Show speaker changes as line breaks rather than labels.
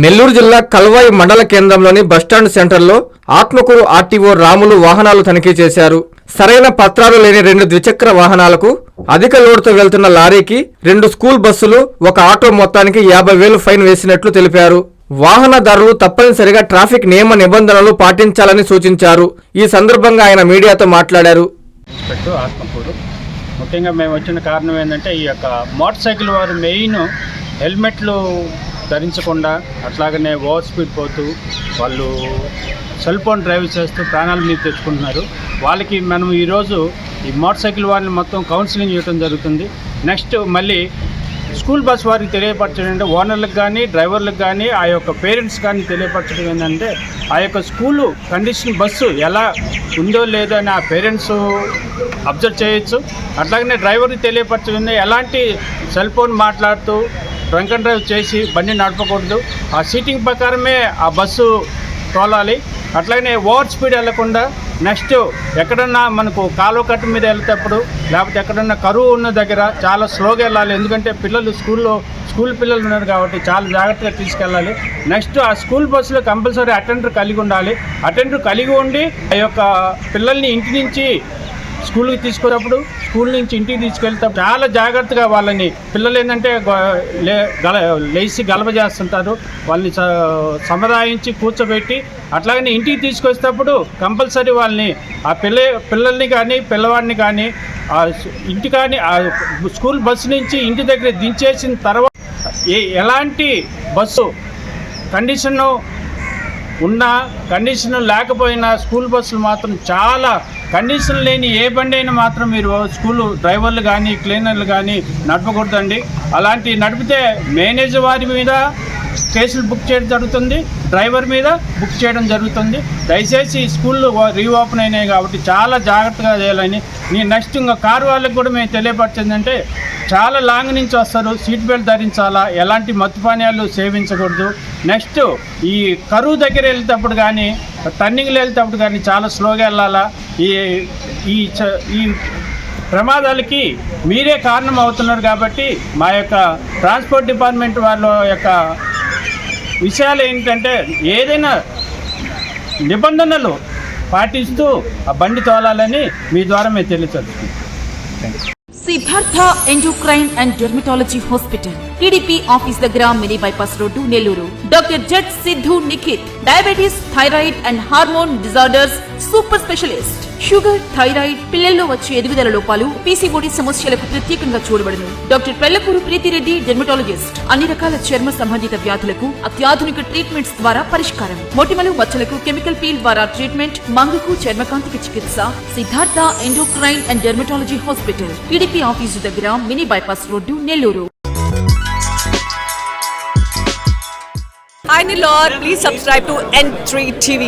నెల్లూరు జిల్లా కల్వాయి మండల కేంద్రంలోని బస్టాండ్ సెంటర్లో ఆత్మకూరు ఆర్టీఓ రాములు వాహనాలు తనిఖీ చేశారు. సరైన పత్రాలు లేని 2 ద్విచక్ర వాహనాలకు, అధిక లోడుతో వెళ్తున్న లారీకి, 2 స్కూల్ బస్సులు, ఒక ఆటో మొత్తానికి 50,000 ఫైన్ వేసినట్లు తెలిపారు. వాహనదారులు తప్పనిసరిగా ట్రాఫిక్ నియమ నిబంధనలు పాటించాలని సూచించారు. ఈ సందర్భంగా ఆయన మీడియాతో మాట్లాడారు.
ముఖ్యంగా మేము వచ్చిన కారణం ఏంటంటే ఈ యొక్క మోటార్ సైకిల్ వారు మెయిన్ హెల్మెట్లు ధరించకుండా, అట్లాగనే ఓవర్ స్పీడ్ పోతూ వాళ్ళు సెల్ ఫోన్ డ్రైవ్ చేస్తూ ప్రాణాల మీద తెచ్చుకుంటున్నారు. వాళ్ళకి మనం ఈరోజు ఈ మోటార్ సైకిల్ వారిని మొత్తం కౌన్సిలింగ్ ఇవ్వడం జరుగుతుంది. నెక్స్ట్ మళ్ళీ స్కూల్ బస్ వారికి తెలియపరచడం అంటే ఓనర్లకు కానీ, డ్రైవర్లకు కానీ, ఆ యొక్క పేరెంట్స్ కానీ తెలియపరచడం ఏంటంటే ఆ యొక్క స్కూలు కండిషన్ బస్సు ఎలా ఉందో లేదో అని ఆ పేరెంట్స్ అబ్జర్వ్ చేయొచ్చు. అట్లాగనే డ్రైవర్కి తెలియపరచడం ఎలాంటి సెల్ ఫోన్ మాట్లాడుతూ డ్రంక్ అండ్ డ్రైవ్ చేసి బండి నడపకూడదు. ఆ సీటింగ్ ప్రకారమే ఆ బస్సు తోలాలి. అట్లాగనే ఓవర్ స్పీడ్ వెళ్లకుండా, నెక్స్ట్ ఎక్కడన్నా మనకు కాలువ కట్టు మీద వెళ్తేప్పుడు, లేకపోతే ఎక్కడన్నా కరువు ఉన్న దగ్గర చాలా స్లోగా వెళ్ళాలి. ఎందుకంటే పిల్లలు స్కూల్ పిల్లలు ఉన్నారు కాబట్టి చాలా జాగ్రత్తగా తీసుకెళ్ళాలి. నెక్స్ట్ ఆ స్కూల్ బస్సులో కంపల్సరీ అటెండర్ కలిగి ఉండాలి. అటెండర్ కలిగి ఉండి ఆ యొక్క పిల్లల్ని ఇంటి నుంచి స్కూల్కి తీసుకున్నప్పుడు, స్కూల్ నుంచి ఇంటికి తీసుకెళ్తే చాలా జాగ్రత్తగా వాళ్ళని, పిల్లలు ఏంటంటే లేచి గలబ చేస్తుంటారు, వాళ్ళని సముదాయించి కూర్చోబెట్టి అట్లాగనే ఇంటికి తీసుకొచ్చేటప్పుడు కంపల్సరీ వాళ్ళని ఆ పిల్లల్ని కానీ పిల్లవాడిని కానీ ఇంటి కానీ ఆ స్కూల్ బస్సు నుంచి ఇంటి దగ్గర దించేసిన తర్వాత ఎలాంటి బస్సు కండిషను ఉన్నా కండిషన్ లేకపోయినా స్కూల్ బస్సులు మాత్రం చాలా కండిషన్ లేని ఏ బండి అయినా మాత్రం మీరు స్కూలు డ్రైవర్లు కానీ క్లీనర్లు కానీ నడపకూడదండి. అలాంటి నడిపితే మేనేజర్ వారి మీద కేసులు బుక్ చేయడం జరుగుతుంది, డ్రైవర్ మీద బుక్ చేయడం జరుగుతుంది. దయచేసి స్కూళ్ళు రీఓపెన్ అయినాయి కాబట్టి చాలా జాగ్రత్తగా చేయాలని. నెక్స్ట్ ఇంకా కారు వాళ్ళకి కూడా మేము తెలియపరిచిందంటే చాలా లాంగ్ నుంచి వస్తారు, సీట్ బెల్ట్ ధరించాలా, ఎలాంటి మద్యపానీయాలు సేవించకూడదు. నెక్స్ట్ ఈ కరువు దగ్గర వెళ్తేప్పుడు కానీ, టర్నింగ్లు వెళ్తేప్పుడు కానీ చాలా స్లోగా వెళ్ళాలా. ఈ ప్రమాదాలకి మీరే కారణం అవుతున్నారు కాబట్టి మా యొక్క ట్రాన్స్పోర్ట్ డిపార్ట్మెంట్ వాళ్ళ యొక్క విషయాలు ఏంటంటే ఏదైనా నిబంధనలు పాటిస్తూ ఆ బండి తోలాలని మీ ద్వారా మేము తెలియజేస్తున్నాం.
Siddhartha endocrine and dermatology hospital, TDP office దగ్గర, mini bypass road, Nellore. Doctor Z Siddhu Nikhit, diabetes, thyroid and hormone disorders super specialist. Sugar, thyroid, పిల్లల్లో వచ్చే ఎదుగుదల లోపాలు, పీసీఓడి సమస్యలకు ప్రత్యేకంగా చూడబడును. Doctor Pellakuru Preethi Reddy, dermatologist. అన్ని రకాల చర్మ సంబంధిత వ్యాధులకు అత్యాధునిక ట్రీట్మెంట్స్ ద్వారా పరిష్కారం. మొటిమలు, మచ్చలకు కెమికల్ పీల్ ద్వారా ట్రీట్మెంట్, మంగుకు, చర్మకాంతికి చికిత్స. Siddhartha endocrine and dermatology hospital, TDP office దగ్గర, mini bypass road, Nellore.
Hi Nilor, please subscribe to N3 TV.